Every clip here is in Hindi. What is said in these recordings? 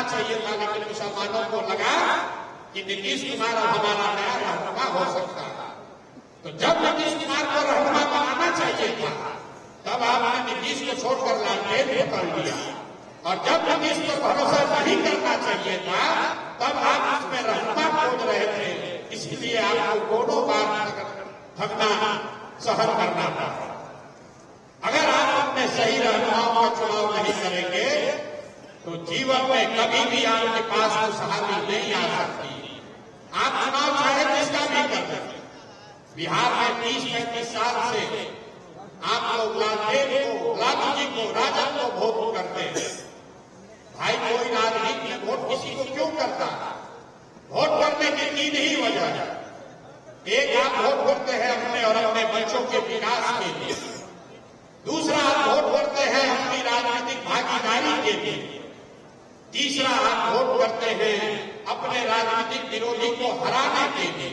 करना चाहिए था, लेकिन मुसलमानों को लगा कि नीतीश कुमार अब हमारा नया रहनुमा हो सकता है। तो जब नीतीश कुमार को रहनुमा बनाना चाहिए था, तब आपने नीतीश को छोड़कर लालटेन पकड़ लिया, और जब नीतीश पर भरोसा नहीं करना चाहिए था, तब आप इसमें रहनुमा खोज रहे थे। इसलिए आपको दोनों बार थकना सहन करना पड़ा। अगर आप अपने सही रहनुमाओं का चुनाव नहीं करेंगे तो जीवन में कभी भी आपके पास खुशहाली नहीं आ सकती। आप चुनाव चाहे जिसका भी कर सकते। बिहार में 30-35 साल से आप लोग लालटेन को, लालू जी को, राजन को वोट करते हैं। भाई कोई राजनीति में वोट किसी को क्यों करता? वोट करने की 3 ही वजह है। एक, आप वोट करते हैं अपने और अपने बच्चों के विकास के लिए। दूसरा, आप वोट करते हैं अपनी राजनीतिक भागीदारी के लिए। तीसरा, आप वोट करते हैं अपने राजनीतिक विरोधी को हराने के लिए।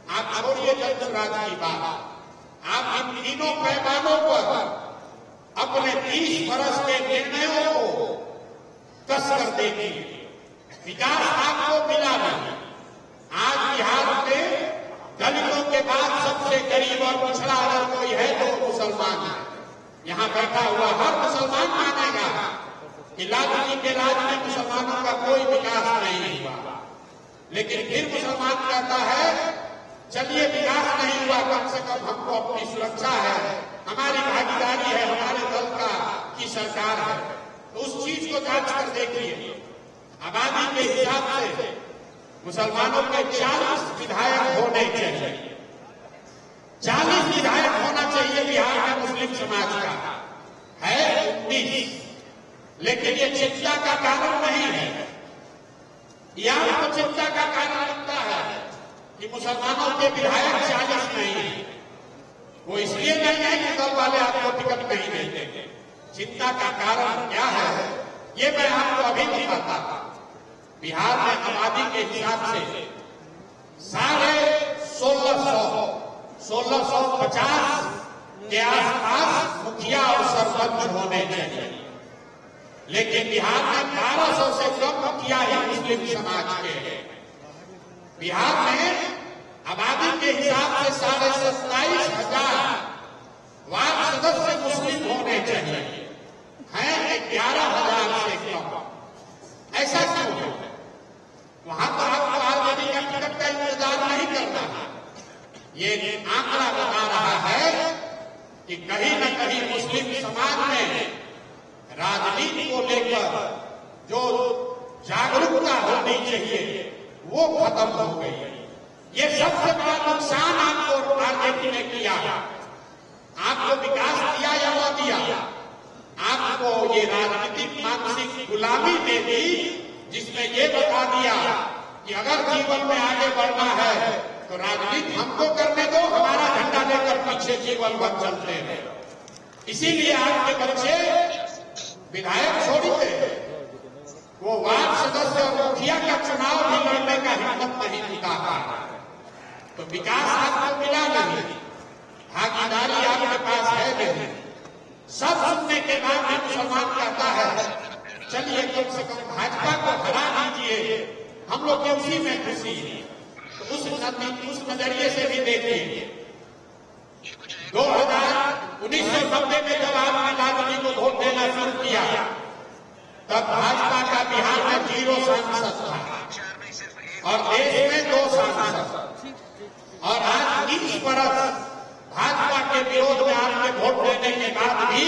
आप छोड़िए जनसुराज की बात, आप इन तीनों पैमानों पर अपने 30 वर्ष के निर्णयों को कस कर देखिए। विकास आपको मिला नहीं। आज बिहार में दलितों के बाद सबसे गरीब और पिछड़ा अगर कोई है तो मुसलमान है। यहाँ बैठा हुआ हर मुसलमान मानेगा कि लालू जी के राज में मुसलमानों का कोई विकास नहीं हुआ। लेकिन फिर मुसलमान कहता है चलिए विकास नहीं हुआ, कम से कम हमको अपनी सुरक्षा है, हमारी भागीदारी है, हमारे दल का की सरकार है। तो उस चीज को जांच कर देखिए। आबादी के हिसाब से मुसलमानों के 40 विधायक होने चाहिए। 40 विधायक होना चाहिए बिहार में मुस्लिम समाज का, है 19। लेकिन ये चिंता का कारण नहीं है। यह आपको चिंता का कारण लगता है कि मुसलमानों के विधायक 40 नहीं है। वो इसलिए नहीं है कि दल वाले आपको टिकट नहीं देते। चिंता का कारण क्या है ये मैं आपको अभी बताता हूं। बिहार में आबादी के हिसाब से 1650 के आसपास मुखिया और सरपंच होने चाहिए। लेकिन बिहार में 1200 से कम मुखिया ही मुस्लिम समाज के हैं। बिहार में आबादी के हिसाब से 27,500 वार्ड सदस्य मुस्लिम होने चाहिए, हैं 11,000 से कम। ऐसा क्यों है? वहां तो आपको आबादी का टिकट का इंतजार नहीं करना। ये आंकड़ा बता रहा है कि कहीं न कहीं मुस्लिम समाज में राजनीति को लेकर जो जागरूकता होनी चाहिए वो खत्म हो गई। ये सबसे बड़ा नुकसान आपको राजनीति ने किया। आपको विकास दिया या न दिया, आपको ये राजनीतिक मानसिक गुलामी दे दी, जिसमें ये बता दिया कि अगर जीवन में आगे बढ़ना है तो राजनीति हमको करने दो, हमारा झंडा लेकर पीछे जीवन भर चलते हैं। इसीलिए आपके बच्चे विधायक छोड़िए, वो वार्ड सदस्य और मुखिया का चुनाव भी लड़ने का हिम्मत नहीं दिखाता। तो विकास आपको मिला नहीं, भागीदारी आपके पास है नहीं। सब सुनने के बाद भी मुसलमान कहता है चलिए कम से कम भाजपा को हरा दीजिए, हम लोग की उसी में खुशी है। तो उस नजरिए से भी देखिए 1990 में जब आपने लालू जी को वोट देना शुरू किया तब भाजपा का बिहार में 0 सांसद था और देश में 2 सांसद। और आज 30 बरस भाजपा के विरोध में आपने वोट देने के बाद भी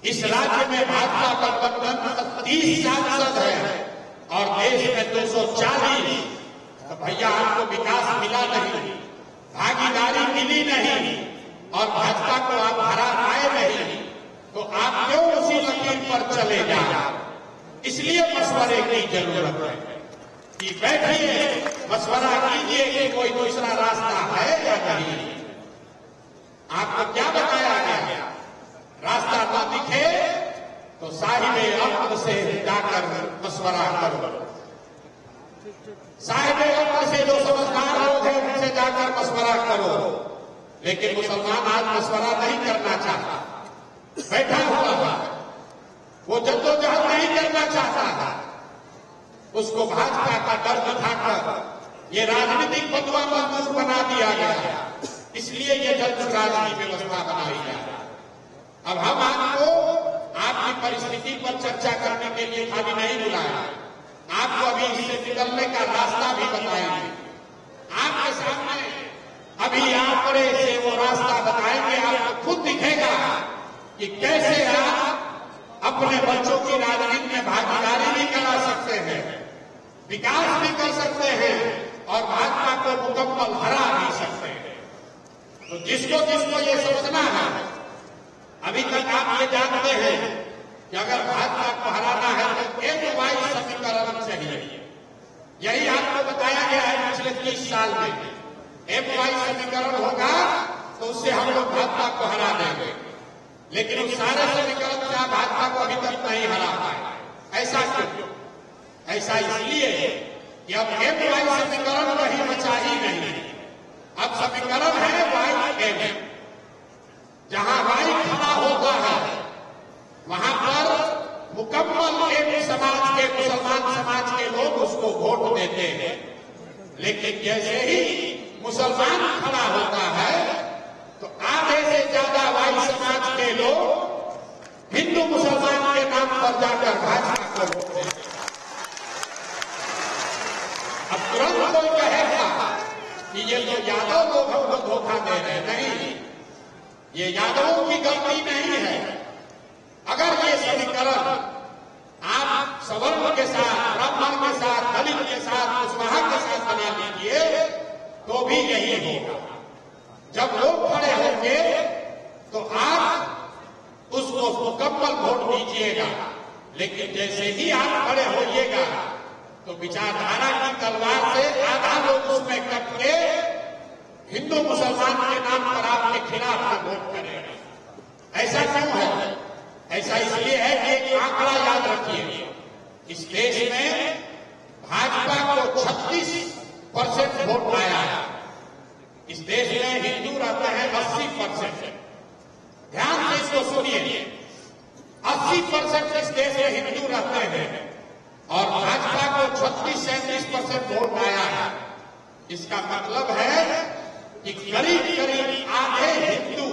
इस राज्य में भाजपा का गठबंधन 30 सांसद है और देश में 240। तो भैया आपको विकास मिला नहीं, भागीदारी मिली नहीं और भाजपा को आप हरा पाए नहीं, तो आप क्यों उसी लकीर पर चले जाए? इसलिए मशवरे की जरूरत है कि बैठिए, मशवरा कीजिए कि कोई दूसरा रास्ता है या नहीं। आपको क्या बताया गया? रास्ता न दिखे तो साहिबे अक्ल से जाकर मशवरा करो। साहिबे अक्ल से जो समझदार लोग हैं उनसे जाकर मशवरा करो। लेकिन मुसलमान आज मशवरा नहीं करना चाहता, बैठा हुआ है, वो जद्दोजहद नहीं करना चाहता। उसको भाजपा का डर दिखाकर ये राजनीतिक बंधुआ मजदूर बना दिया गया। इसलिए ये जनसुराज की व्यवस्था बनाई जाए। अब हम आपको आपकी परिस्थिति पर चर्चा करने के लिए खाली नहीं बुलाया, आपको अभी इससे निकलने का रास्ता भी बताएंगे। आपके सामने अभी आंकड़े से वो रास्ता बताएंगे, आपको खुद दिखेगा कि कैसे आप अपने बच्चों की राजनीति में भागीदारी भी करा सकते हैं, विकास भी कर सकते हैं और भाजपा को मुकम्मल हरा भी सकते हैं। तो जिसको ये समझना है, अभी तक आप ये जानते हैं कि अगर भाजपा को हराना है तो एक वाई समीकरण चाहिए। यही आपको बताया गया है पिछले 30 साल में। एक वाई समीकरण होगा तो उससे हम लोग भाजपा को हरा देंगे, लेकिन उस सारे समीकरण से आप भाजपा को अभी तक नहीं हरा पाए। ऐसा क्यों? ऐसा इसलिए कि अब एक वाई समीकरण कहीं बचा ही नहीं। अब समीकरण है वाई एम। जहां वाई खड़ा होता है वहां पर मुकम्मल एक समाज के, मुसलमान समाज के लोग उसको वोट देते हैं। लेकिन जैसे ही मुसलमान खड़ा होता है तो आधे से ज्यादा वाई समाज के लोग हिंदू मुसलमान के नाम पर जाकर भाजपा को वोट देते हैं। अब तुरंत कोई कहेगा कि ये तो यादव लोग हमको धोखा दे रहे हैं। नहीं, ये यादवों की गलती नहीं है। अगर ये समीकरण आप सवर्ण के साथ, ब्राह्मण के साथ, दलित के साथ, कुशवाहा के साथ बना लीजिए तो भी यही होगा। जब लोग खड़े होंगे तो आप उसको मुकम्मल वोट दीजिएगा, लेकिन जैसे ही आप खड़े होइएगा तो विचारधारा की तलवार से आधा लोग उसमें कट के हिंदू मुसलमान के नाम पर आपके खिलाफ वोट करेगा। ऐसा क्यों है? ऐसा इसलिए है कि एक आंकड़ा याद रखिए, इस देश में भाजपा को 36% वोट आया है। इस देश में हिंदू रहते हैं 80%। ध्यान से इसको सुनिए, 80% इस देश में हिंदू रहते हैं और भाजपा को 36-37% वोट आया है। इसका मतलब है कि करीब करीब आधे हिंदू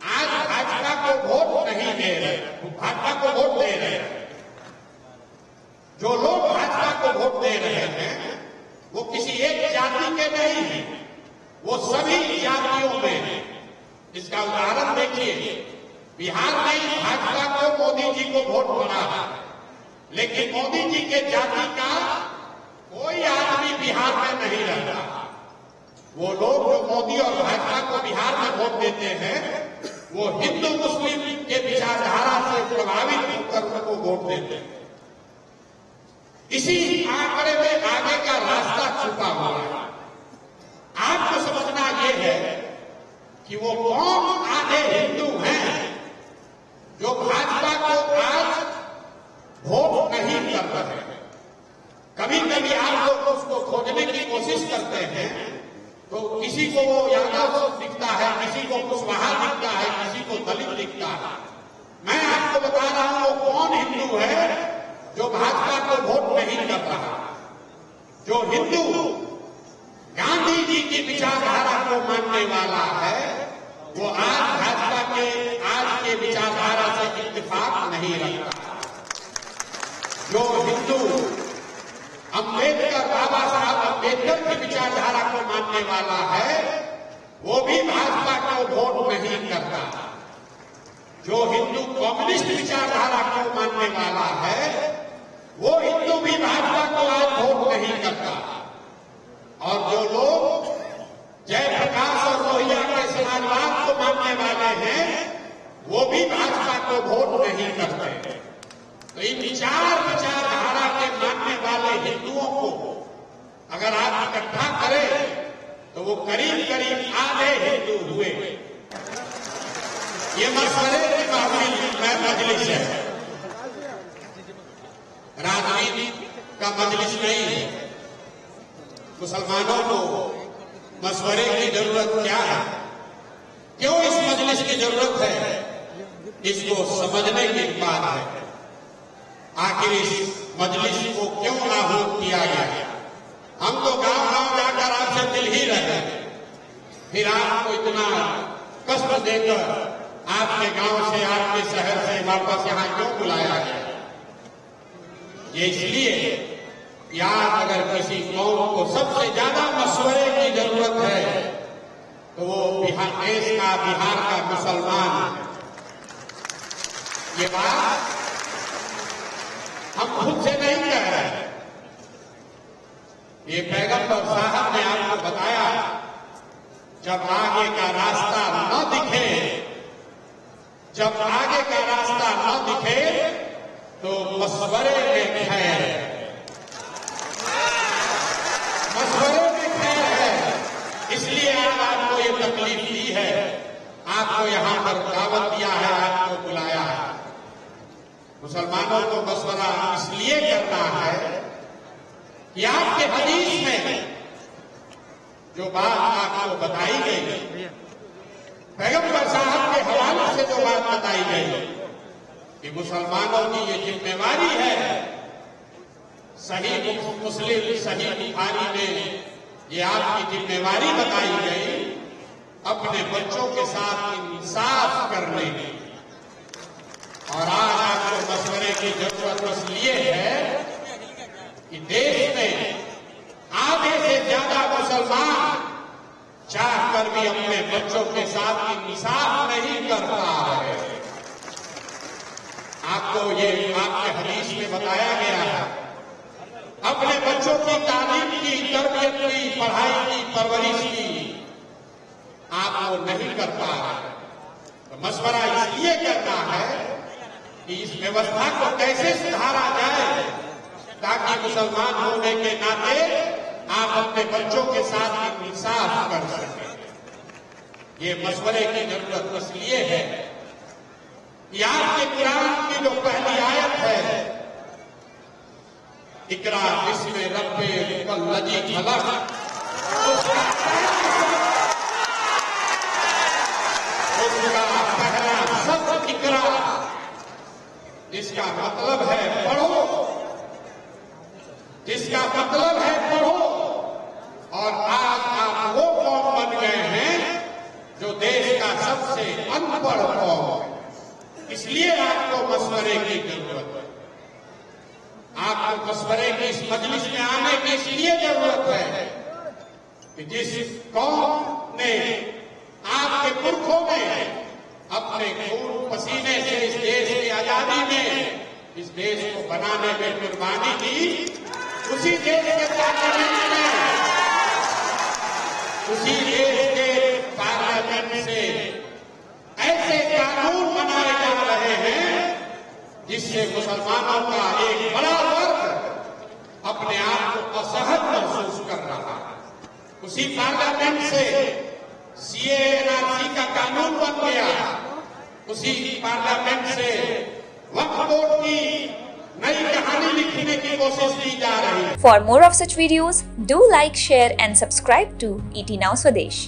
आज भाजपा को वोट नहीं दे रहे, भाजपा को वोट दे रहे हैं। जो लोग भाजपा को वोट दे रहे हैं वो किसी एक जाति के नहीं हैं, वो सभी जातियों में हैं। इसका उदाहरण देखिए, बिहार में भाजपा को मोदी जी को वोट पड़ा है, लेकिन मोदी जी के जाति का कोई आदमी बिहार में नहीं रहता। वो लोग जो मोदी और भाजपा को बिहार में वोट देते हैं वो हिंदू मुस्लिम के विचारधारा से प्रभावित होकर उनको वोट देते हैं। इसी आंकड़े में आगे का रास्ता छुपा हुआ है। आपको समझना यह है कि वो कौन आधे हिंदू हैं जो भाजपा को आज वोट नहीं कर रहे हैं। कभी कभी आप लोग उसको खोजने की कोशिश करते हैं तो किसी को वो यादव दिखता है, किसी को कुशवाहा दिखता है, किसी को दलित दिखता है। मैं आपको बता रहा हूं वो कौन हिंदू है जो भाजपा को वोट नहीं कर रहा। जो हिंदू गांधी जी की विचारधारा को मानने वाला है वो आज भाजपा के आज के विचारधारा से इत्तेफाक नहीं रखता। जो हिंदू अम्बेडकर, बाबा साहब अम्बेडकर की विचारधारा को मानने वाला है वो भी भाजपा को वोट नहीं करता। जो हिंदू कम्युनिस्ट विचारधारा को मानने वाला है वो हिंदू भी भाजपा को आज वोट नहीं करता। और जो लोग जयप्रकाश और लोहिया के समाजवाद को मानने वाले हैं वो भी भाजपा को वोट नहीं करते। तो इन विचारधारा के मानने वाले हिंदुओं को अगर आप इकट्ठा करें तो वो करीब करीब आधे हिंदू हुए। ये मशवरे की मजलिस है, राजनीति का मजलिस नहीं है। मुसलमानों को मशवरे की जरूरत क्या है, क्यों इस मजलिस की जरूरत है, इसको समझने की बात है। आखिर इस मजलिस को क्यों आहूत किया गया। हम तो गांव-गांव जाकर आपसे मिल ही रहे, फिर आपको इतना कष्ट देकर आपके गांव से, आपके शहर से वापस यहाँ क्यों बुलाया गया। ये इसलिए कि आज अगर किसी कौम को सबसे ज्यादा मशवरे की जरूरत है तो वो देश का, बिहार का मुसलमान है। ये बात हम खुद से नहीं कह रहे, ये पैगंबर साहब ने आपको बताया, जब आगे का रास्ता न दिखे, जब आगे का रास्ता न दिखे तो मशवरे में खैर है, मशवरे में खैर है। इसलिए आज आपको ये तकलीफ दी है, आपको यहां पर दावत दिया है, आपको बुलाया है। मुसलमानों को मशवरा इसलिए करना है कि आपके हदीस में जो बात आपको बताई गई, पैगंबर साहब के हवाले से जो बात बताई गई कि मुसलमानों की ये जिम्मेवारी है, सही मुस्लिम, सही बुखारी में ये आपकी जिम्मेवारी बताई गई, अपने बच्चों के साथ इंसाफ करने की। और आज आपको मशवरे की जरूरत इसलिए है कि देश में आधे से ज्यादा मुसलमान चाहकर भी अपने बच्चों के साथ इंसाफ नहीं कर पा रहे। आपको ये आपके हदीस में बताया गया है, अपने बच्चों की तालीम की, तरबियत की, पढ़ाई की, परवरिश की आप वो नहीं कर पा रहे। तो मशवरा इसलिए करना है कि इस व्यवस्था को कैसे सुधारा जाए ताकि मुसलमान होने के नाते आप अपने बच्चों के साथ इंसाफ कर सकें। ये मशवरे की जरूरत इसलिए है कि आपके कुरान की जो पहली आयत है, इकरा बिस्मि रब्बिकल्लज़ी खलक़, उसका पहला शब्द इकरा, जिसका मतलब है पढ़ो, जिसका मतलब है पढ़ो। और आज आप वो कौम बन गए हैं जो देश का सबसे अनपढ़ कौम है। इसलिए आपको मशवरे की जरूरत है, आपको मशवरे की इस मजलिस में आने की इसलिए जरूरत है कि जिस कौम ने आपके पुरखों में अपने खून पसीने से इस देश की आजादी में, इस देश को बनाने में कुर्बानी दी, उसी देश के पार्लियामेंट में, उसी देश के पार्लियामेंट से ऐसे कानून बनाए जा रहे हैं जिससे मुसलमानों का एक बड़ा वर्ग अपने आप को असहज महसूस कर रहा है। उसी पार्लियामेंट से सीएएनआरसी का कानून बन गया, उसी पार्लियामेंट से वक्फ बोर्ड की नई कहानी लिखने की कोशिश की जा रही है। For more of such videos, do like, share and subscribe to ET Now Swadesh.